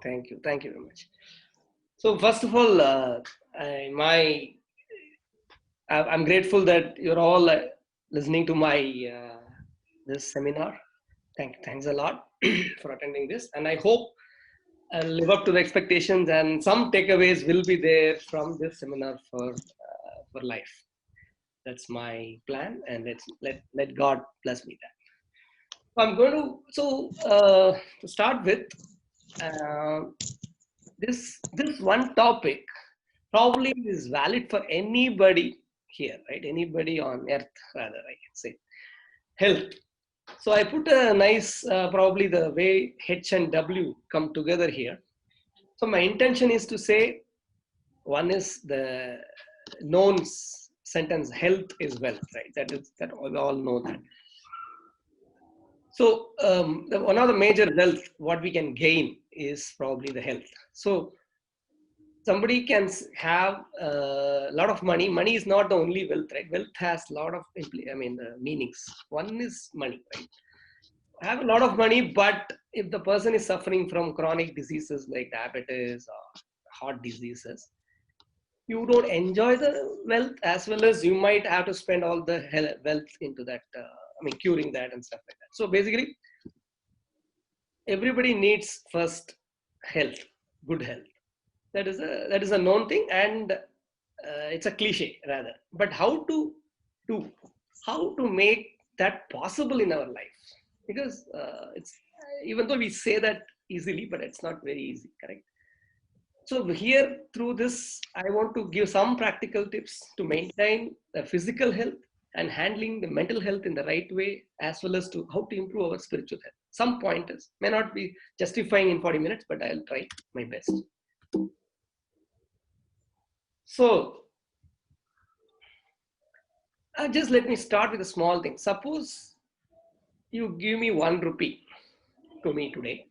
Thank you. Thank you very much. So first of all, I'm grateful that you're all listening to my this seminar. Thanks a lot for attending this, and I hope I'll live up to the expectations, and some takeaways will be there from this seminar for life. That's my plan, and let God bless me that. I'm going to start with uh, this one topic probably is valid for anybody here, right? Anybody on earth, rather, I can say. Health. So I put a nice, probably the way H and W come together here. So my intention is to say one is the known sentence, health is wealth, right? That we all know that. So one of the major wealth what we can gain is probably the health. So somebody can have a lot of money. Money is not the only wealth, right? Wealth has a lot of meanings. One is money, right? I have a lot of money, but if the person is suffering from chronic diseases like diabetes or heart diseases, you don't enjoy the wealth, as well as you might have to spend all the wealth into that, curing that and stuff like that. So basically everybody needs first health, good health. That is a known thing, and it's a cliche rather. But do how to make that possible in our life? Because it's even though we say that easily, but it's not very easy, correct? So here, through this, I want to give some practical tips to maintain the physical health and handling the mental health in the right way, as well as to how to improve our spiritual health. Some pointers may not be justifying in 40 minutes, but I'll try my best. So just let me start with a small thing. Suppose you give me 1 rupee to me today.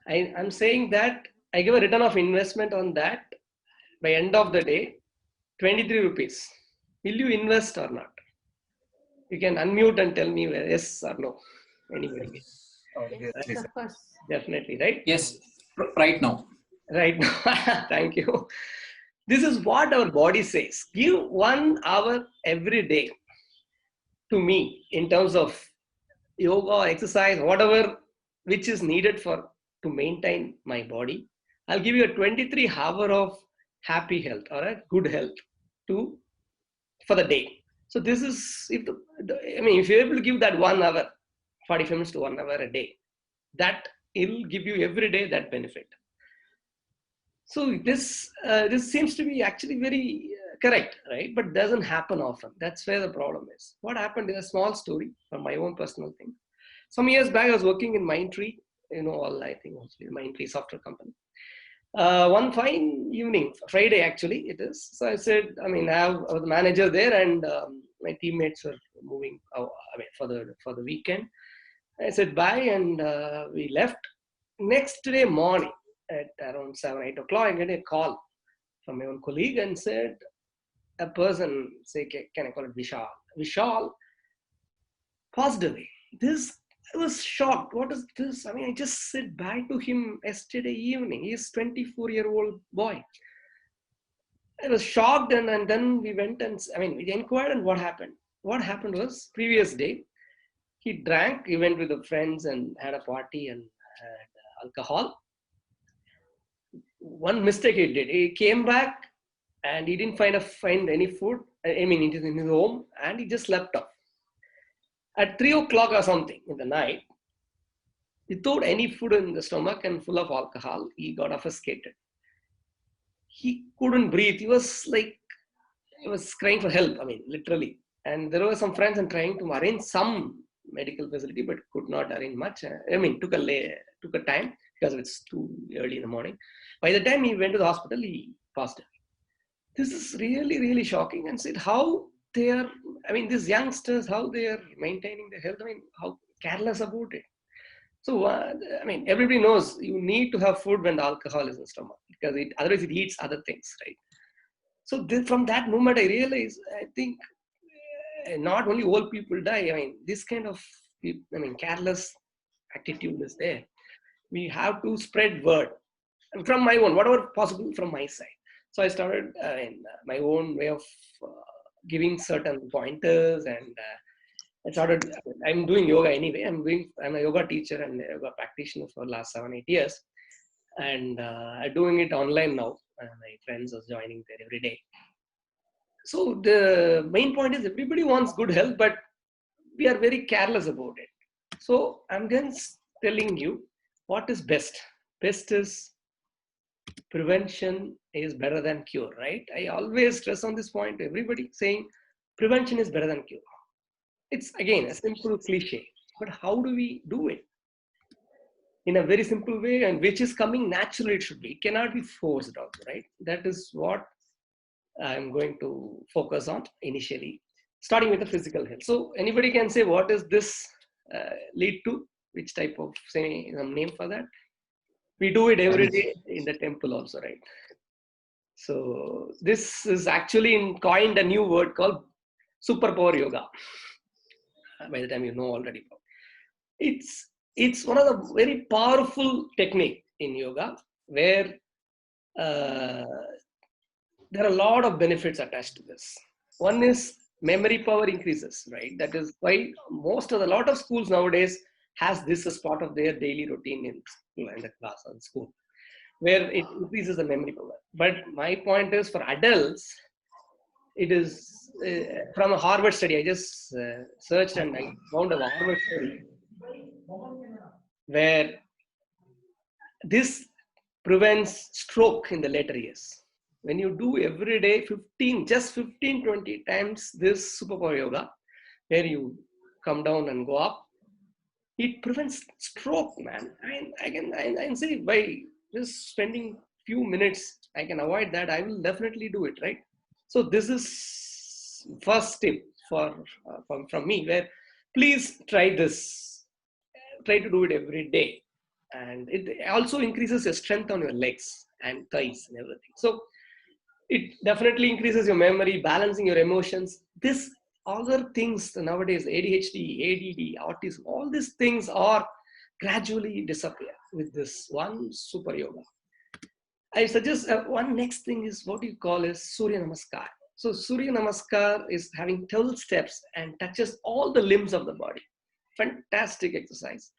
I'm saying that I give a return of investment on that by end of the day, 23 rupees. Will you invest or not? You can unmute and tell me whether yes or no. Anybody? Obviously, Right? sir. Of course. Definitely, right? Yes, right now. Right. Thank you. This is what our body says. Give 1 hour every day to me in terms of yoga, exercise, whatever which is needed for to maintain my body. I'll give you a 23 hour of happy health or a good health to for the day. So this is if you're able to give that 1 hour, 45 minutes to 1 hour a day, that it'll give you every day that benefit. So this seems to be actually very correct, right? But doesn't happen often. That's where the problem is. What happened is a small story from my own personal thing. Some years back, I was working in Mindtree, I think mostly Mindtree software company. One fine evening, Friday actually it is. So I said, I was the manager there, and my teammates were moving out, for the weekend. I said bye, and we left. Next day morning at around 7, 8 o'clock, I get a call from my own colleague and said, a person say, can I call it Vishal? Vishal passed away. This I was shocked. What is this? I just said bye to him yesterday evening. He's 24-year-old boy. I was shocked, and then we went and we inquired, and what happened? What happened was previous day he drank. He went with the friends and had a party and had alcohol. One mistake he did. He came back and he didn't find any food. It is in his home, and he just slept off. At 3 o'clock or something in the night, without any food in the stomach and full of alcohol, he got obfuscated. He couldn't breathe. He was crying for help. Literally. And there were some friends and trying to arrange some medical facility, but could not arrange much. Took a time because it's too early in the morning. By the time he went to the hospital, he passed away. This is really, really shocking. And said how they are. These youngsters, how they are maintaining their health. How careless about it. So, everybody knows you need to have food when the alcohol is in the stomach, because otherwise it eats other things, right? So from that moment, I realized, I think not only old people die. This kind of careless attitude is there. We have to spread word. from my own, whatever possible from my side. So I started in my own way of giving certain pointers, and I started. I'm doing yoga anyway. I'm a yoga teacher and a yoga practitioner for the last 7-8 years, and I'm doing it online now. My friends are joining there every day. So the main point is everybody wants good health, but we are very careless about it. So I'm just telling you what is best. Best is prevention is better than cure, right? I always stress on this point. Everybody saying prevention is better than cure. It's again a simple cliche, but how do we do it? In a very simple way, and which is coming naturally, it should be. It cannot be forced also, right? That is what I'm going to focus on initially, starting with the physical health. So anybody can say, what does this lead to? Which type of say some name for that? We do it every day in the temple also, right? So this is actually coined a new word called superpower yoga. By the time you know already, it's one of the very powerful technique in yoga where uh, there are a lot of benefits attached to this. One is memory power increases, right? That is why most of a lot of schools nowadays has this as part of their daily routine in school, in the class or school, where it increases the memory power. But my point is for adults, it is from a Harvard study. I just searched and I found a Harvard study where this prevents stroke in the later years. When you do every day 15, just 15, 20 times this superpower yoga, where you come down and go up, it prevents stroke, man. I can say by just spending few minutes, I can avoid that. I will definitely do it, right? So this is first tip from me, where please try this. Try to do it every day, and it also increases your strength on your legs and thighs and everything. So it definitely increases your memory, balancing your emotions. This other things nowadays, ADHD, ADD, autism, all these things are gradually disappear with this one super yoga. I suggest one next thing is what you call as Surya Namaskar. So Surya Namaskar is having 12 steps and touches all the limbs of the body. Fantastic exercise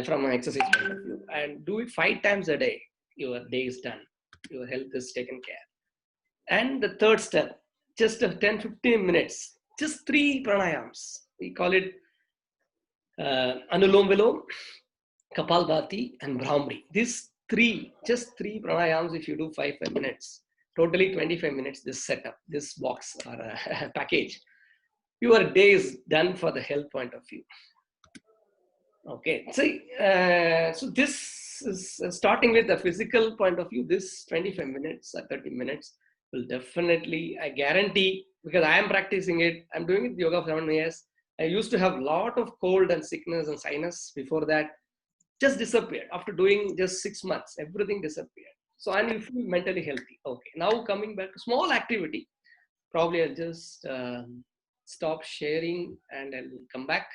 from an exercise point of view. And do it 5 times a day. Your day is done. Your health is taken care. And the third step, just 10, 15 minutes, just 3 pranayams. We call it Anulom Vilom, Kapalbhati, and Brahmari. These three, just 3 pranayams, if you do 5 minutes, totally 25 minutes, this setup, this box or a package, your day is done for the health point of view. Okay, so this is starting with the physical point of view. This 25 minutes or 30 minutes will definitely, I guarantee, because I am practicing it. I'm doing it yoga for 7 years. I used to have a lot of cold and sickness and sinus before that. Just disappeared after doing just 6 months. Everything disappeared. So and you feel mentally healthy. Okay, now coming back to small activity. Probably I'll just stop sharing and I'll come back.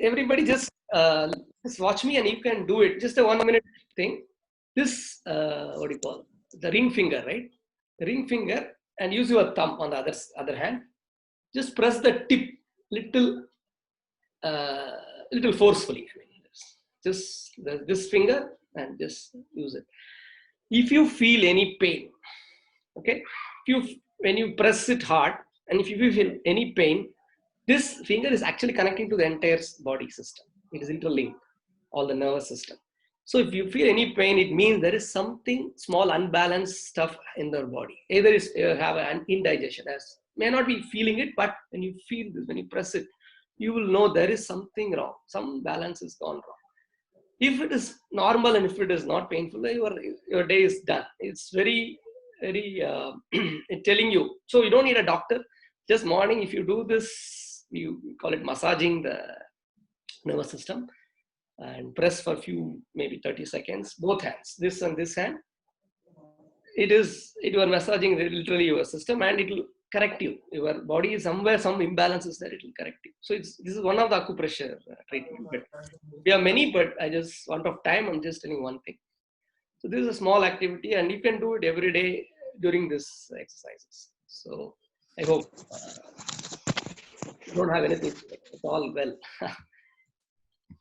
Everybody just watch me and you can do it. Just a 1 minute thing. This what do you call the ring finger, right? The ring finger, and use your thumb on the other hand. Just press the tip little uh, little forcefully. I mean, just this finger and just use it. If you feel any pain, okay, if you when you press it hard, and if you feel any pain, this finger is actually connecting to the entire body system. It is interlinked, all the nervous system. So if you feel any pain, it means there is something small unbalanced stuff in their body. Either is you have an indigestion, as may not be feeling it, but when you feel this, when you press it, you will know there is something wrong. Some balance is gone wrong. If it is normal and if it is not painful, your day is done. It's very telling you. So you don't need a doctor. Just morning, if you do this, you call it massaging the nervous system, and press for a few, maybe 30 seconds, both hands, this and this hand. You are massaging literally your system, and it will correct you. Your body is somewhere, some imbalance is there, it will correct you. So this is one of the acupressure treatment. But we have many, but I just want of time, I'm just telling one thing. So this is a small activity, and you can do it every day during this exercises. So I hope you don't have anything. It's all well.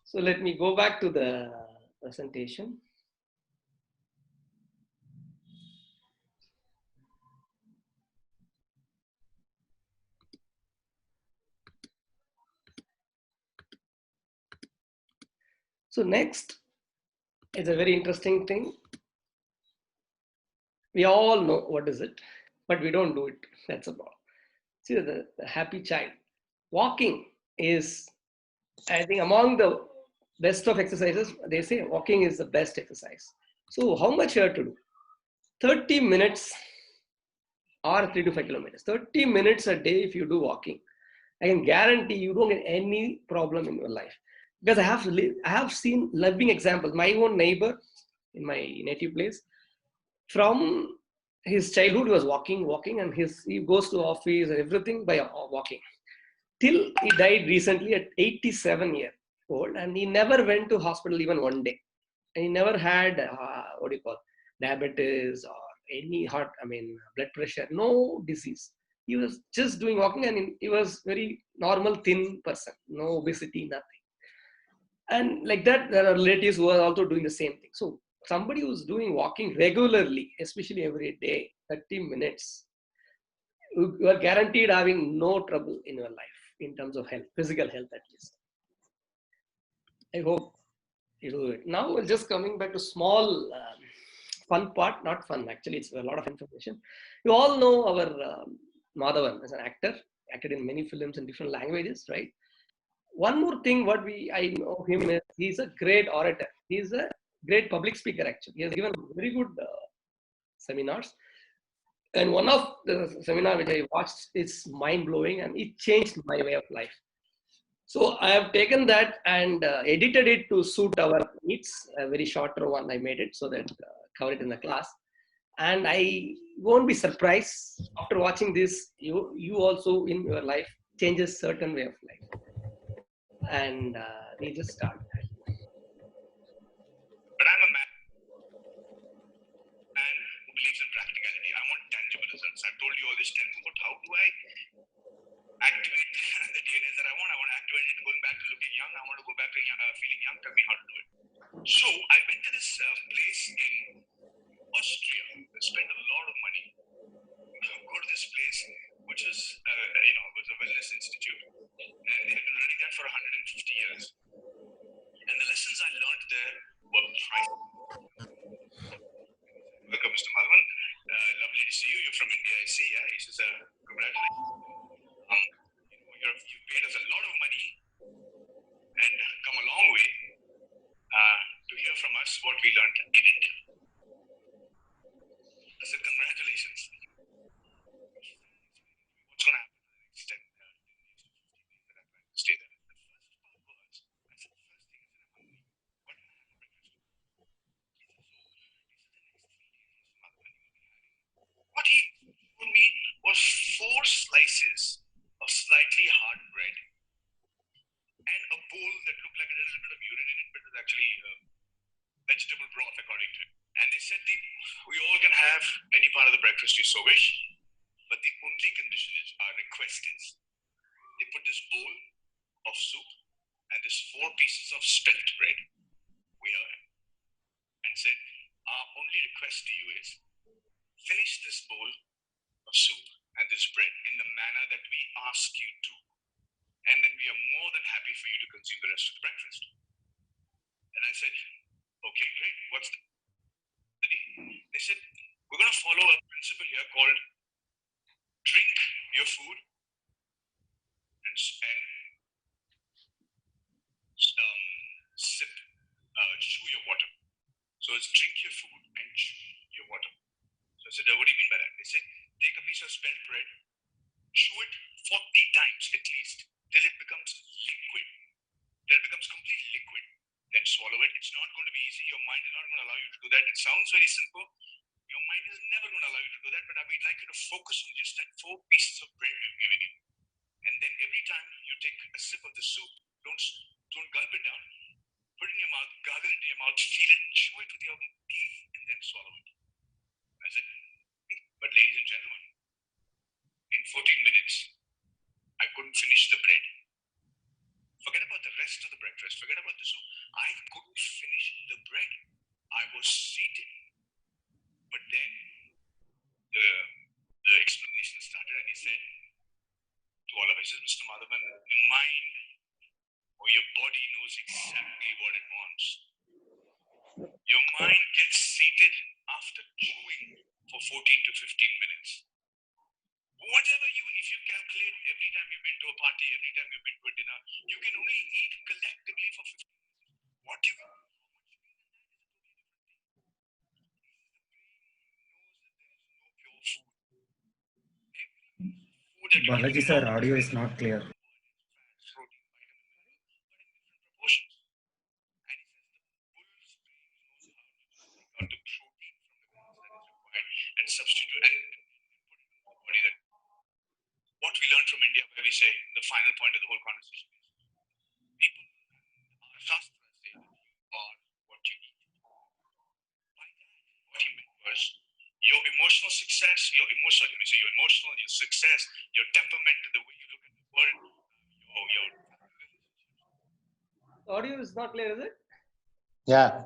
So let me go back to the presentation. So next is a very interesting thing. We all know what is it, but we don't do it. That's a problem. See, the happy child. Walking is, I think, among the best of exercises. They say walking is the best exercise. So how much you have to do? 30 minutes or 3 to 5 kilometers. 30 minutes a day if you do walking. I can guarantee you don't get any problem in your life. Because I have seen living examples. My own neighbor in my native place, from his childhood, he was walking, and he goes to office and everything by walking. Till he died recently at 87 years old, and he never went to hospital even one day. And he never had what do you call, diabetes or any heart, blood pressure, no disease. He was just doing walking, and he was very normal, thin person, no obesity, nothing. And like that, there are relatives who are also doing the same thing. So somebody who's doing walking regularly, especially every day, 30 minutes, you are guaranteed having no trouble in your life in terms of health, physical health at least. I hope you do it. Now we're just coming back to small fun part, not fun actually, it's a lot of information. You all know our Madhavan as an actor, acted in many films in different languages, right? One more thing, what I know him is he's a great orator. He's a great public speaker actually. He has given very good seminars. And one of the seminar which I watched is mind blowing, and it changed my way of life. So I have taken that and edited it to suit our needs. A very shorter one I made it so that cover it in the class. And I won't be surprised after watching this. You also in your life changes certain way of life. And we just start. But I'm a man who believes in practicality. I want tangible results. I've told you all this time, but how do I activate the DNA that I want? I want to activate it going back to looking young. I want to go back to feeling young. Tell me how to do it. So I went to this place in Austria. I spent a lot of money. Go to this place, which is was a wellness institute, and they've been running that for 150 years. And the lessons I learned there were priceless. Welcome, Mr. Madhavan. Lovely to see you. You're from India, I see. Yeah, he says, congratulations. You've paid us a lot of money and come a long way to hear from us what we learned in India. I said, congratulations. What's going to happen in the next 10 years to 15 days that I plan to stay there? The first part was, I said, the first thing is that I'm hungry. What can I have for breakfast? What he told me was 4 slices of slightly hard bread and a bowl that looked like a little bit of urine in it, but it was actually vegetable broth, according to him. And they said, we all can have any part of the breakfast you so wish, but the only condition is, our request is, they put this bowl of soup and this 4 pieces of spelt bread here and said, our only request to you is, finish this bowl of soup and this bread in the manner that we ask you to, and then we are more than happy for you to consume the rest of the breakfast. And I said, okay, great. What's the deal? They said, we're going to follow a principle here called drink your food and chew your water. So it's drink your food and chew your water. So I said, what do you mean by that? They said, take a piece of spelt bread, chew it 40 times at least, till it becomes liquid, till it becomes completely liquid, then swallow it. It's not going to be easy. Your mind is not going to allow you to do that. It sounds very simple, Your mind is never going to allow you to do that, but I would like you to focus on just that 4 pieces of bread we've given you. And then every time you take a sip of the soup, don't gulp it down. Put it in your mouth, gargle it in your mouth, feel it, chew it with your teeth, and then swallow it. I said, but ladies and gentlemen, in 14 minutes, I couldn't finish the bread. Forget about the rest of the breakfast, forget about the soup. I couldn't finish the bread. I was sated. But then the explanation started, and he said to all of us, Mr. Madhavan, the mind or your body knows exactly what it wants. Your mind gets sated after chewing for 14 to 15 minutes. Whatever if you calculate every time you've been to a party, every time you've been to a dinner, you can only eat collectively for 15 minutes. What you Balaji sir, audio is not clear. And substitute and put in the body that what we learned from India, where we say the final point of the whole conversation is people, our shastras say that you are what you eat. By that, what he meant was your emotional success, your success, your temperament, the way you look at the world, your Audio is not clear, is it? Yeah.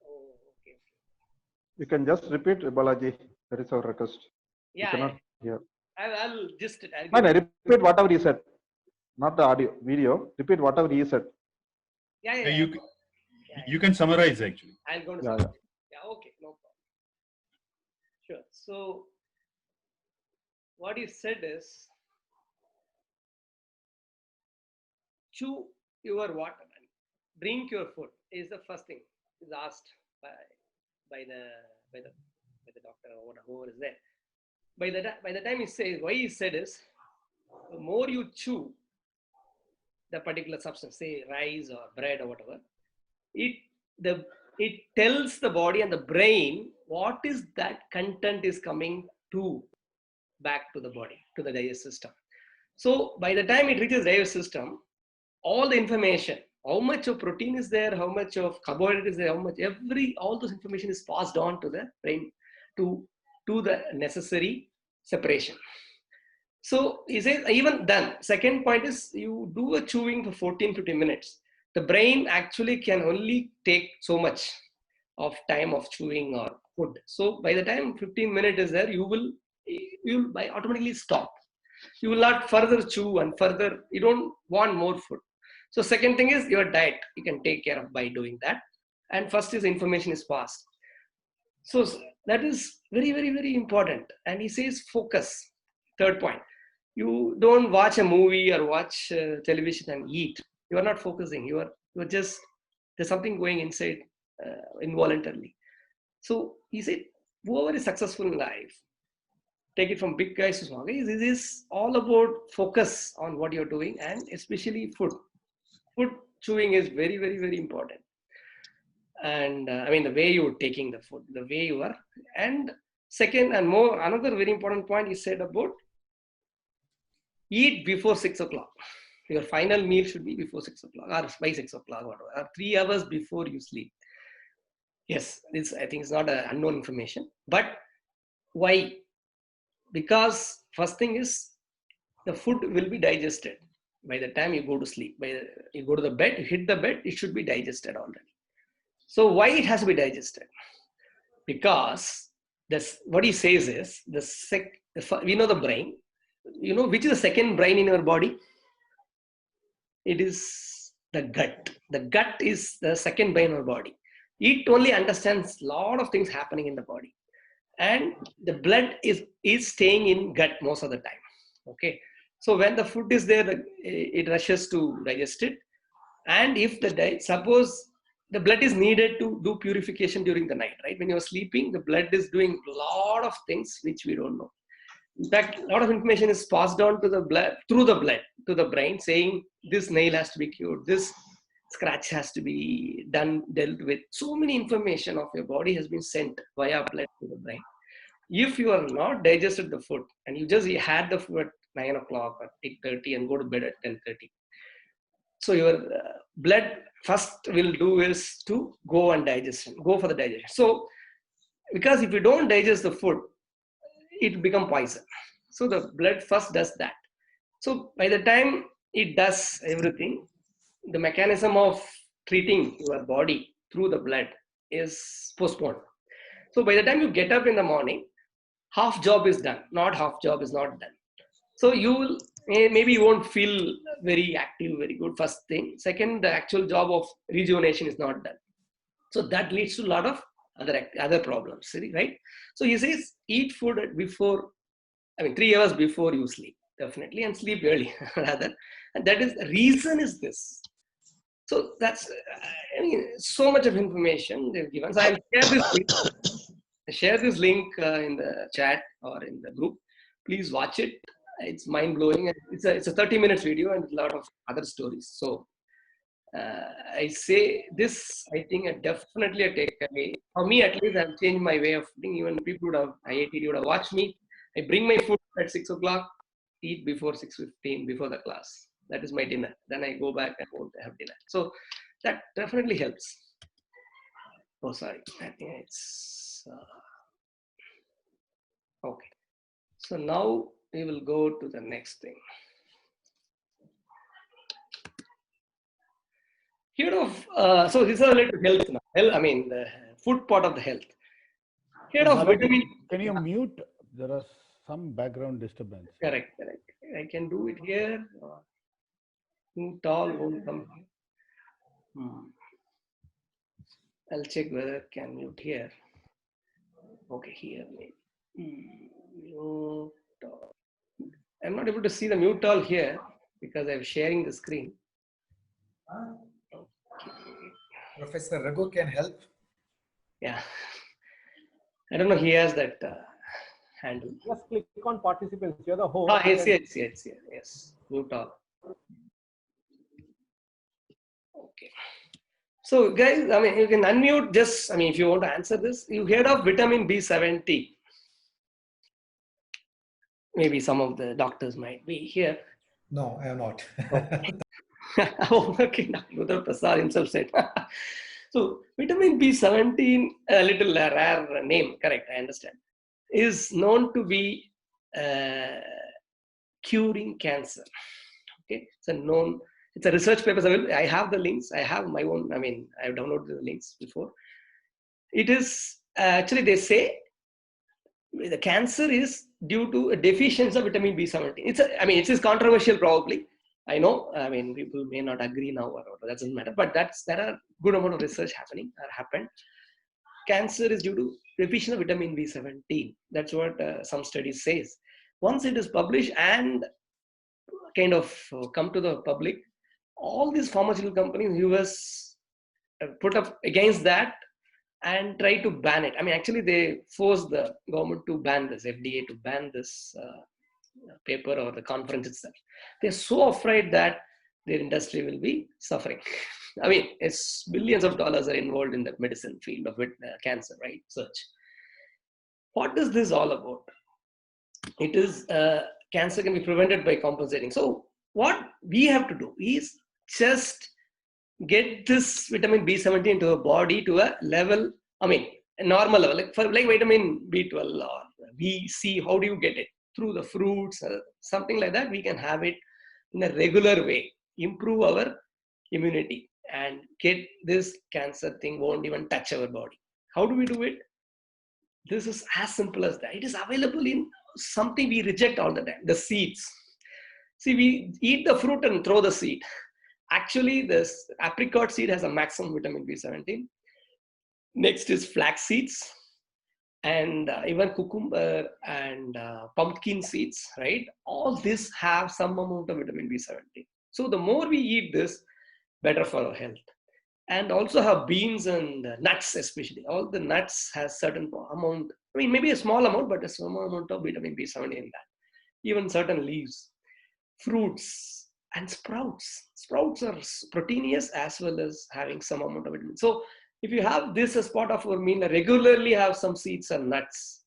Oh, okay. You can just repeat, Balaji. That is our request. Yeah, We cannot hear. I'll just. No, repeat whatever he said. Not the audio, video. Repeat whatever he said. Yeah. You can summarize actually. I'll go to Yeah, summarize. Yeah, okay, no problem. Sure. So, what he said is, chew your water and drink your food is the first thing is asked by the doctor or whoever is there. By the time he says, why he said is, the more you chew the particular substance, say rice or bread or whatever, it tells the body and the brain what is that content is coming to back to the body, to the digestive system. So by the time it reaches the digestive system, all the information, how much of protein is there, how much of carbohydrate is there, how much all those information is passed on to the brain to the necessary separation. So he says, even then, second point is you do a chewing for 14-15 minutes. The brain actually can only take so much of time of chewing or food. So by the time 15 minutes is there, you will automatically stop. You will not further chew and further, you don't want more food. So second thing is your diet, you can take care of by doing that. And first is information is passed. So that is very, very, very important. And he says focus. Third point, you don't watch a movie or watch television and eat. You are not focusing. You are just, there's something going inside involuntarily. So he said, whoever is successful in life, take it from big guys to small guys, this is all about focus on what you're doing, and especially food. Food chewing is very, very, very important. And I mean, the way you're taking the food, the way you are. And second and another very important point he said about eat before 6 o'clock. Your final meal should be before 6 o'clock or by 6 o'clock, whatever, or 3 hours before you sleep. Yes, this I think is not an unknown information. But why? Because first thing is the food will be digested by the time you go to sleep. You go to the bed, you hit the bed, it should be digested already. So why it has to be digested? Because what he says is we know the brain. You know which is the second brain in your body? It is the gut. The gut is the second brain in our body. It only understands a lot of things happening in the body. And the blood is staying in gut most of the time. Okay. So when the food is there, it rushes to digest it. And if suppose the blood is needed to do purification during the night, right? When you're sleeping, the blood is doing a lot of things which we don't know. In fact, a lot of information is passed on to the blood, through the blood, to the brain, saying this nail has to be cured, this scratch has to be dealt with. So many information of your body has been sent via blood to the brain. If you are not digested the food and you had the food at 9 o'clock or 8:30 and go to bed at 10:30, so your blood first will do is to go and go for the digestion. So because if you don't digest the food, it become poison. So the blood first does that. So by the time it does everything, the mechanism of treating your body through the blood is postponed. So by the time you get up in the morning, half job is done, not half job is not done. So you will maybe you won't feel very active, very good, first thing. Second, the actual job of rejuvenation is not done. So that leads to a lot of other problems, right? So he says eat food before, 3 hours before you sleep, definitely, and sleep early rather. And that is the reason is this. So that's, so much of information they've given. So I'll share this link in the chat or in the group. Please watch it. It's mind blowing. It's a 30 minutes video and a lot of other stories. So I say this, I think definitely a takeaway. For me, at least, I've changed my way of thinking. Even people would have, IATD would have watched me. I bring my food at 6 o'clock, eat before 6:15, before the class. That is my dinner. Then I go back and won't have dinner. So that definitely helps. Oh, sorry. I think it's okay. So now we will go to the next thing. Here of so this is related to health now. The food part of the health. Here of vitamin. Can you mute? There are some background disturbance. Correct. I can do it here. Too tall won't come here. I'll check whether I can mute here. Okay, here. Mute all. I'm not able to see the mute all here because I'm sharing the screen. Okay. Professor Raghu can help. Yeah. I don't know. He has that handle. Just click on participants. You're the host. Yes. Mute all. Okay. So guys, you can unmute just, if you want to answer this. You heard of vitamin B70. Maybe some of the doctors might be here. No, I am not. Okay, Dr. Prasad himself said. So vitamin B17, a little rare name, correct, I understand, is known to be curing cancer. Okay, it's a research paper. I have the links. I have my own, I've downloaded the links before. It is, actually they say the cancer is due to a deficiency of vitamin B17. It is controversial probably. I know, people may not agree now or that doesn't matter, but there are good amount of research happened. Cancer is due to deficiency of vitamin B17. That's what some studies says. Once it is published and kind of come to the public, all these pharmaceutical companies, US, put up against that and try to ban it. Actually, they forced the government to ban this, FDA to ban this paper or the conference itself. They're so afraid that their industry will be suffering. It's billions of dollars are involved in the medicine field of cancer, right? Search. What is this all about? It is cancer can be prevented by compensating. So what we have to do is just get this vitamin B17 into the body to a level, a normal level, like vitamin B12 or BC. How do you get it? Through the fruits, something like that. We can have it in a regular way, improve our immunity, and get this cancer thing won't even touch our body. How do we do it? This is as simple as that. It is available in something we reject all the time, the seeds. See, we eat the fruit and throw the seed. Actually, this apricot seed has a maximum vitamin B17. Next is flax seeds, and even cucumber and pumpkin seeds, right? All this have some amount of vitamin B17. So the more we eat this, better for our health. And also have beans and nuts, especially. All the nuts has certain amount, maybe a small amount, but a small amount of vitamin B17 in that. Even certain leaves, fruits, And sprouts. Sprouts are proteinous as well as having some amount of vitamin. So if you have this as part of your meal, regularly have some seeds and nuts,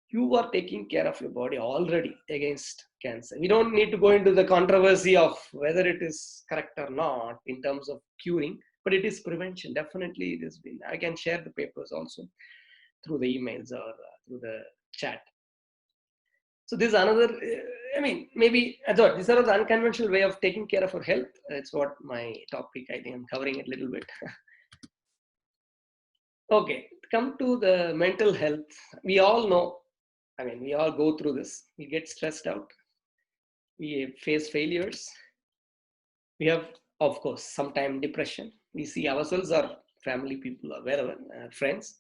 you are taking care of your body already against cancer. We don't need to go into the controversy of whether it is correct or not in terms of curing, but it is prevention. Definitely it has been. I can share the papers also through the emails or through the chat. So this is another, maybe I thought these are the unconventional way of taking care of our health. It's what my topic, I think I'm covering it a little bit. Okay, come to the mental health. We all know, we all go through this. We get stressed out. We face failures. We have, of course, sometimes depression. We see ourselves or family people or wherever, friends.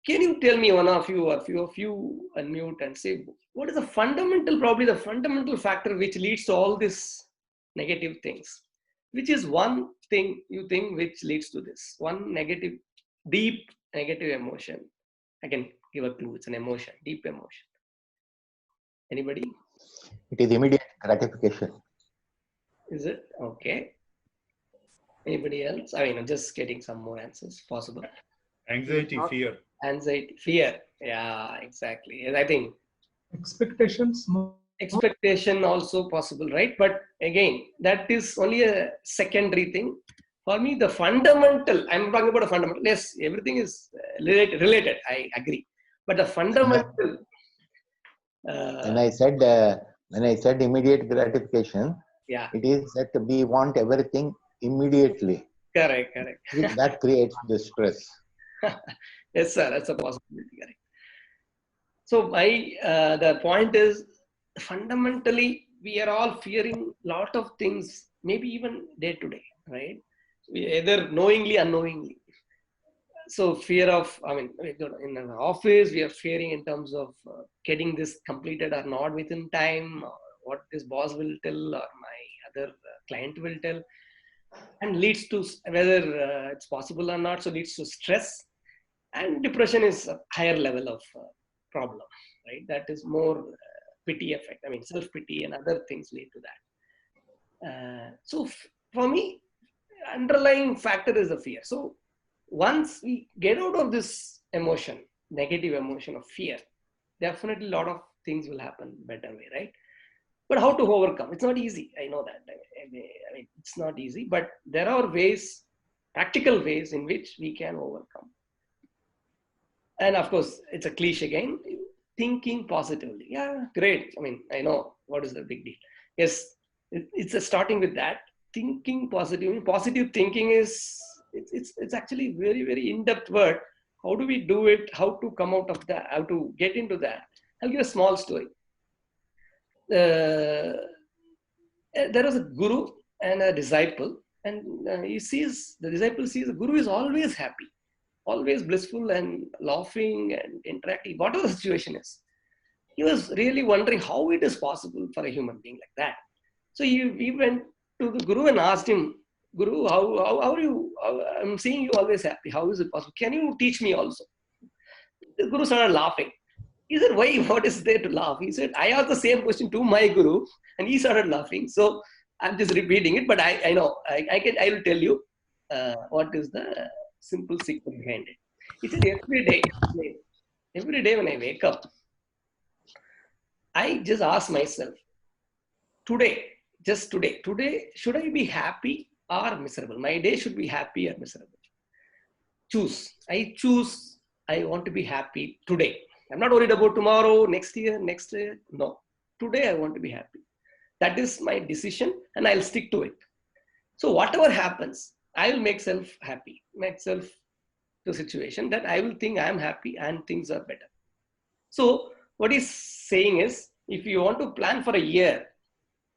Can you tell me, one of you or few of you, unmute and say, what is probably the fundamental factor which leads to all these negative things? Which is one thing you think which leads to this? One negative, deep negative emotion. I can give a clue. It's an emotion, deep emotion. Anybody? It is immediate gratification. Is it? Okay. Anybody else? I'm just getting some more answers possible. Anxiety, fear. Anxiety, fear. Yeah, exactly. And I think Expectations. expectation also possible, right? But again, that is only a secondary thing. For me, the fundamental, I'm talking about a fundamental. Yes, everything is related. I agree. But the fundamental. When I said immediate gratification, Yeah. it is that we want everything immediately. Correct. That creates the stress. Yes, sir. That's a possibility. Correct. So the point is, fundamentally, we are all fearing a lot of things, maybe even day to day, right? Either knowingly, unknowingly. So fear of, in an office, we are fearing in terms of getting this completed or not within time, or what this boss will tell or my other client will tell, and leads to whether it's possible or not. So leads to stress, and depression is a higher level of problem, right? That is more pity effect. Self-pity and other things lead to that. So for me, underlying factor is the fear. So once we get out of this emotion, negative emotion of fear, definitely a lot of things will happen better way, right? But how to overcome? It's not easy. I know that. It's not easy, but there are ways, practical ways in which we can overcome. And of course, it's a cliche again, thinking positively. Yeah, great. I know what is the big deal. Yes, it's a starting with that. Thinking positively. Positive thinking is, it's actually very, very in-depth word. How do we do it? How to come out of that? How to get into that? I'll give a small story. There was a guru and a disciple, and the disciple sees the guru is always happy, always blissful and laughing and interacting, whatever the situation is. He was really wondering how it is possible for a human being like that. So he went to the guru and asked him, Guru, how are you? I'm seeing you always happy. How is it possible? Can you teach me also? The guru started laughing. He said, why? What is there to laugh? He said, I asked the same question to my guru, and he started laughing. So I'm just repeating it, but I know I will tell you what is the simple secret behind it. He said, every day when I wake up, I just ask myself, today, should I be happy or miserable? My day should be happy or miserable. I choose, I want to be happy today. I'm not worried about tomorrow, next year. No. Today I want to be happy. That is my decision and I'll stick to it. So whatever happens, I will make self happy, make self the situation that I will think I am happy and things are better. So what he's saying is, if you want to plan for a year,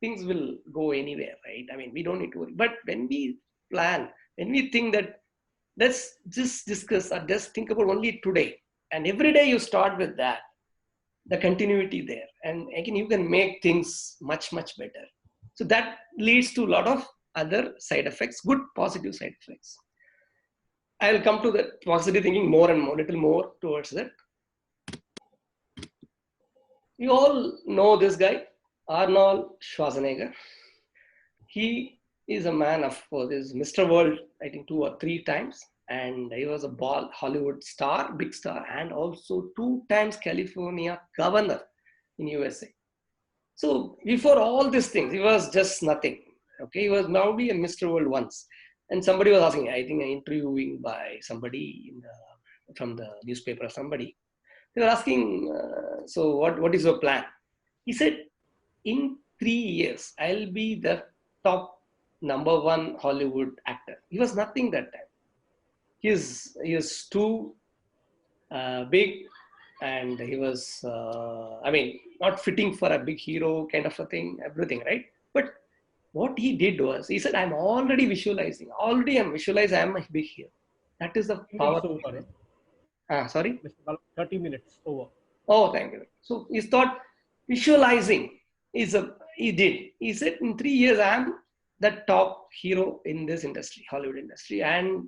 things will go anywhere, right? We don't need to worry. But when we plan, when we think that let's just discuss or just think about only today, and every day you start with that, the continuity there, and again you can make things much, much better. So that leads to a lot of other side effects, good positive side effects. I will come to the positive thinking more and more, little more towards that. You all know this guy, Arnold Schwarzenegger. he is a man of is Mr. World, I think 2 or 3 times, and he was a Hollywood star, big star, and also 2 times California governor in USA. So before all these things, he was just nothing. Okay, he was now be a Mr. World once, and somebody was asking, I think, interviewing by somebody from the newspaper or somebody. They were asking, so what is your plan? He said, in 3 years, I'll be the top #1 Hollywood actor. He was nothing that time. He is too big, and he was, not fitting for a big hero kind of a thing, everything, right? But what he did was, he said, I'm already visualizing, I'm a big hero. That is the power. Minutes over. Sorry? Mr. Bala, 30 minutes over. Oh, thank you. So he thought visualizing he did. He said, in 3 years, I'm the top hero in this industry, Hollywood industry. And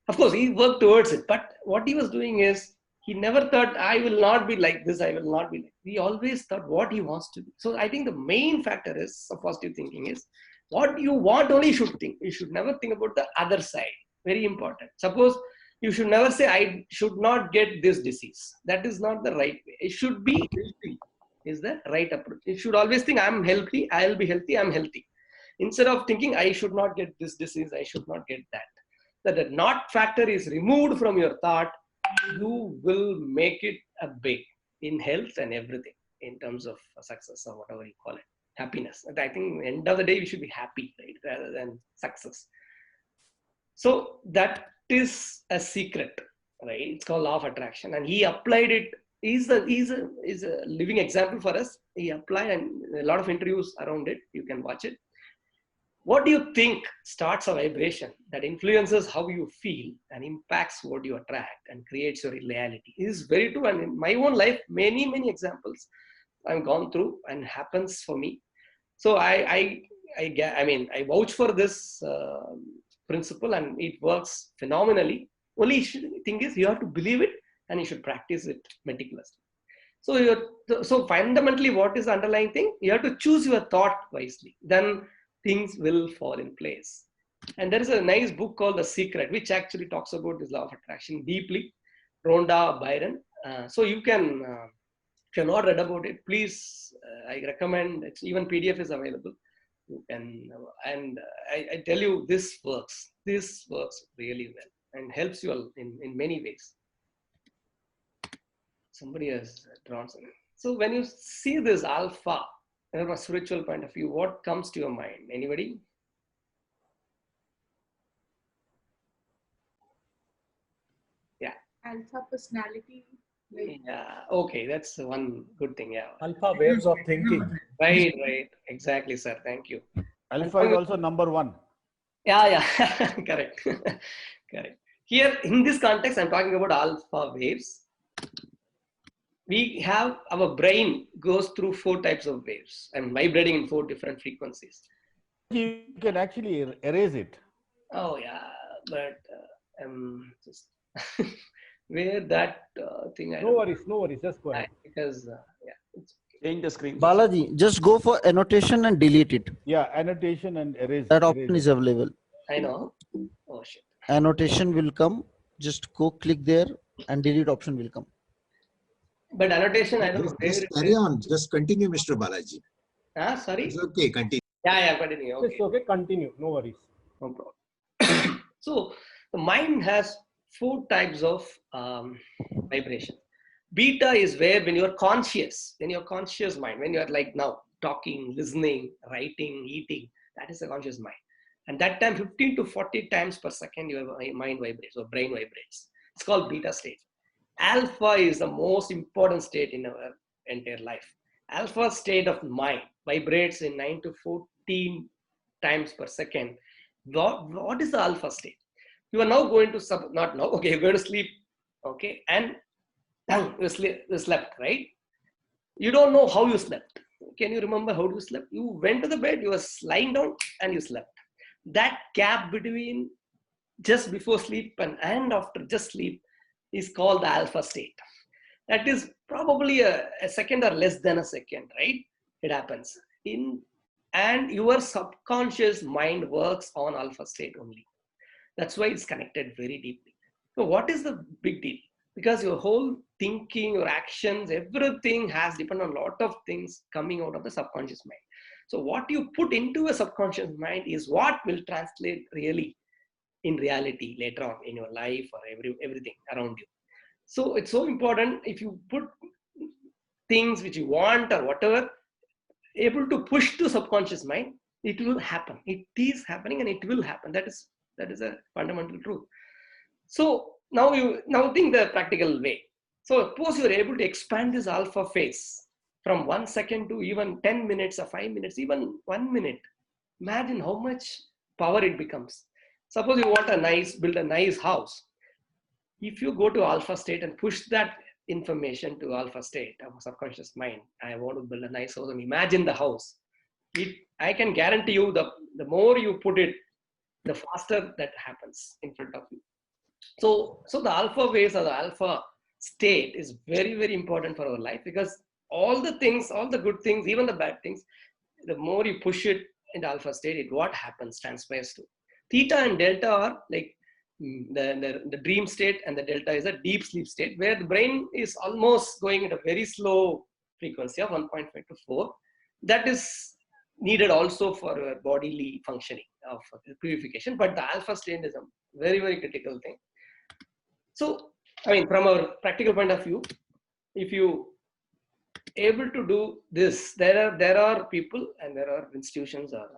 of course, he worked towards it. But what he was doing is, he never thought, I will not be like this, I will not be like. He always thought what he wants to be. So I think the main factor is of positive thinking is, what you want only you should think. You should never think about the other side. Very important. Suppose you should never say, I should not get this disease. That is not the right way. It should be healthy, is the right approach. You should always think, I'm healthy, I'll be healthy, I'm healthy. Instead of thinking, I should not get this disease, I should not get that. That the not factor is removed from your thought, you will make it a big in health and everything, in terms of success or whatever you call it, happiness. And I think end of the day, we should be happy, right, rather than success. So that is a secret, right? It's called law of attraction, and he applied it. He's a living example for us. He applied, and a lot of interviews around it. You can watch it. What do you think starts a vibration that influences how you feel and impacts what you attract and creates your reality? It is very true. And in my own life, many examples I've gone through and happens for me. So I vouch for this principle, and it works phenomenally. Only thing is, you have to believe it and you should practice it meticulously. So fundamentally, what is the underlying thing? You have to choose your thought wisely. Then things will fall in place. And there is a nice book called The Secret, which actually talks about this law of attraction deeply. Rhonda Byron. So you can, if you're not read about it, please, I recommend. It's even PDF is available. You can, and I tell you, this works. This works really well and helps you in many ways. Somebody has drawn something. So when you see this alpha, from a spiritual point of view, what comes to your mind? Anybody? Yeah. Alpha personality. Yeah. Okay, that's one good thing. Yeah. Alpha waves of thinking. Right. Exactly, sir. Thank you. Alpha is also number one. Yeah. Correct. Correct. Here, in this context, I'm talking about alpha waves. We have, our brain goes through 4 types of waves and vibrating in 4 different frequencies. You can actually erase it. Oh yeah, but just where that thing. No worries, just go ahead. Because Change the screen. Balaji, just go for annotation and delete it. Yeah, annotation and erase. That option is available. I know. Oh shit. Annotation will come. Just go click there and delete option will come. But annotation, I don't know. Just carry on. Just continue, Mr. Balaji. Sorry? It's okay, continue. Yeah, continue. Okay. It's okay, continue. No worries. No problem. So the mind has 4 types of vibration. Beta is where when you're conscious, when your conscious mind, when you're like now talking, listening, writing, eating, that is a conscious mind. And that time 15 to 40 times per second your mind vibrates or brain vibrates. It's called beta state. Alpha is the most important state in our entire life. Alpha state of mind vibrates in 9 to 14 times per second. What is the alpha state? You are now going to not now. Okay, you're going to sleep. Okay, and you slept, right? You don't know how you slept. Can you remember how you slept? You went to the bed. You were lying down and you slept. That gap between just before sleep and after just sleep is called the alpha state. That is probably a second or less than a second, right? It happens. In and your subconscious mind works on alpha state only. That's why it's connected very deeply. So what is the big deal? Because your whole thinking, your actions, everything has depended on a lot of things coming out of the subconscious mind. So what you put into a subconscious mind is what will translate really in reality later on in your life or everything around you. So it's so important, if you put things which you want or whatever, able to push to subconscious mind, it will happen. It is happening and it will happen. That is a fundamental truth. So now think the practical way. So suppose you are able to expand this alpha phase from 1 second to even 10 minutes or 5 minutes, even 1 minute. Imagine how much power it becomes. Suppose you want build a nice house. If you go to alpha state and push that information to alpha state of subconscious mind, I want to build a nice house and imagine the house. I can guarantee you the more you put it, the faster that happens in front of you. So the alpha waves or the alpha state is very, very important for our life, because all the things, all the good things, even the bad things, the more you push it in alpha state, what happens transpires to. Theta and delta are like the dream state, and the delta is a deep sleep state where the brain is almost going at a very slow frequency of 1.5 to 4. That is needed also for bodily functioning of purification, but the alpha state is a very, very critical thing. So, I mean, from our practical point of view, if you able to do this, there are people and there are institutions are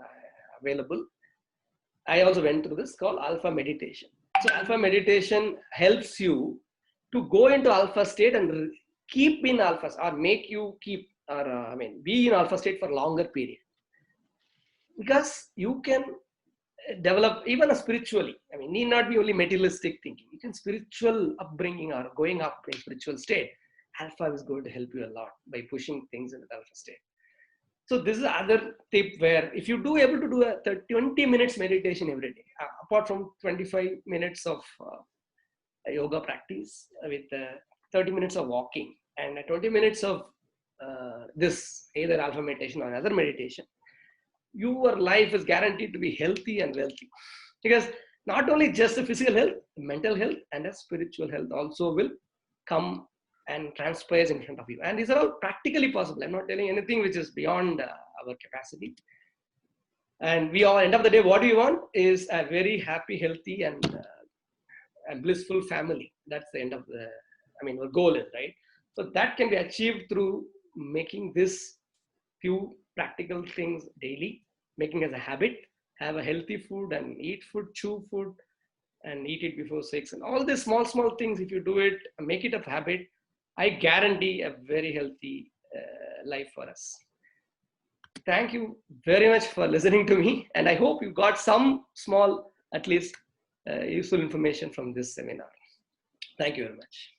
available. I also went through this called alpha meditation. So alpha meditation helps you to go into alpha state and keep in alpha, or make you keep, or be in alpha state for longer period. Because you can develop even a spiritually, need not be only materialistic thinking. You can spiritual upbringing or going up in spiritual state. Alpha is going to help you a lot by pushing things in the alpha state. So this is another tip where if you do able to do a 20 minutes meditation every day, apart from 25 minutes of yoga practice with 30 minutes of walking and 20 minutes of this either alpha meditation or another meditation, your life is guaranteed to be healthy and wealthy. Because not only just the physical health, mental health and a spiritual health also will come and transpires in front of you. And these are all practically possible. I'm not telling anything which is beyond our capacity. And we all, end of the day, what we want is a very happy, healthy and blissful family. That's the end of the, our goal is, right? So that can be achieved through making this few practical things daily, making as a habit, have a healthy food and eat food, chew food and eat it before 6. And all these small things, if you do it, make it a habit, I guarantee a very healthy life for us. Thank you very much for listening to me. And I hope you got some small, at least useful information from this seminar. Thank you very much.